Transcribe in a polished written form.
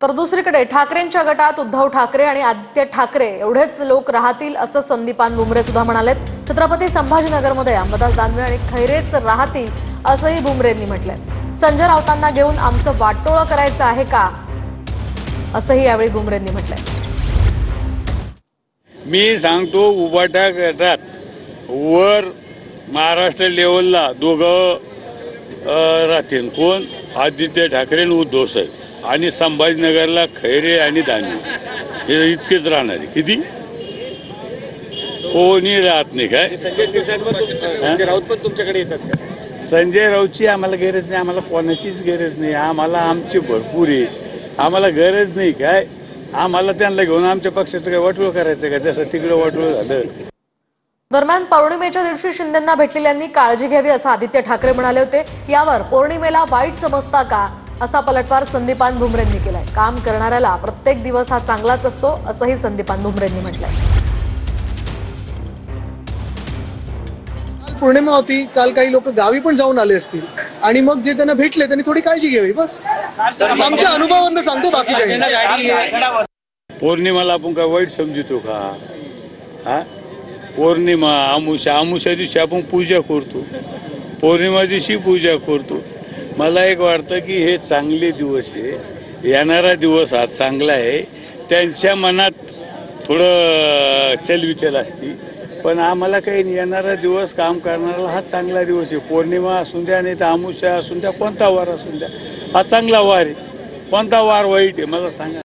तर दुसरीकडे ठाकरेंच्या गटात उद्धव ठाकरे आणि आदित्य ठाकरे एवढेच लोक राहतील असं संदीपान भुमरे सुद्धा म्हणालेत। छत्रपती संभाजीनगरमध्ये अंबादास दानवे आणि खैरेच राहतील असंही भुमरेंनी म्हटलंय। संजय राऊतांना घेऊन आमचं वाटोळं करायचं आहे का असंही यावेळी भुमरेंनी म्हटलंय। मी सांगतो उबाटा गटात वर महाराष्ट्र लेवलला दोघं राहतील, कोण? आदित्य ठाकरे आणि उद्धव साहेब, आणि संभाजीनगरला खैरे आणि दानवे हे इतकेच राहणार आहे। किती कोणी राहत नाही काय? संजय राऊत पण तुमच्याकडे येतात का? संजय राऊतची आम्हाला गरज नाही, आम्हाला कोणाचीच गरज नाही, आम्हाला आमची भरपूर आहे, आम्हाला गरज नाही काय। आम्हाला त्यांना घेऊन आमच्या पक्षाचं काय वाटोळ करायचं का? जसं तिकडे वाटोळ झालं। दरम्यान पौर्णिमेच्या दिवशी शिंदेंना भेटलेल्यांनी काळजी घ्यावी असं आदित्य ठाकरे म्हणाले होते। यावर पौर्णिमेला वाईट समजता का असा पलटवार संदीपान भुमरेंनी केलाय। काम करणाऱ्याला प्रत्येक दिवस हा चांगलाच असतो असंही संदीपान भुमरेंनी म्हटलंय। पौर्णिमा होती, काल काही लोक गावी पण जाऊन आले असतील आणि मग जे त्यांना भेटले त्यांनी थोडी काळजी घ्यावी, बस आमच्या अनुभवावरून सांगतो, बाकी काही। पौर्णिमाला आपण काय वाईट समजतो का? हा, पौर्णिमा अमुषा दिवशी आपण पूजा करतो, पौर्णिमा दिवशी पूजा करतो। मला एक वाटतं की हे चांगले दिवस आहे, येणारा दिवस हा चांगला आहे। त्यांच्या मनात थोडं चलविचल असती, पण आम्हाला काही नाही, येणारा दिवस काम करणारा हा चांगला दिवस आहे। पौर्णिमा असून द्या नाही तर अमुषा असून द्या, कोणता वार असून द्या, हा चांगला वार आहे। कोणता वार वाईट आहे मला सांगा।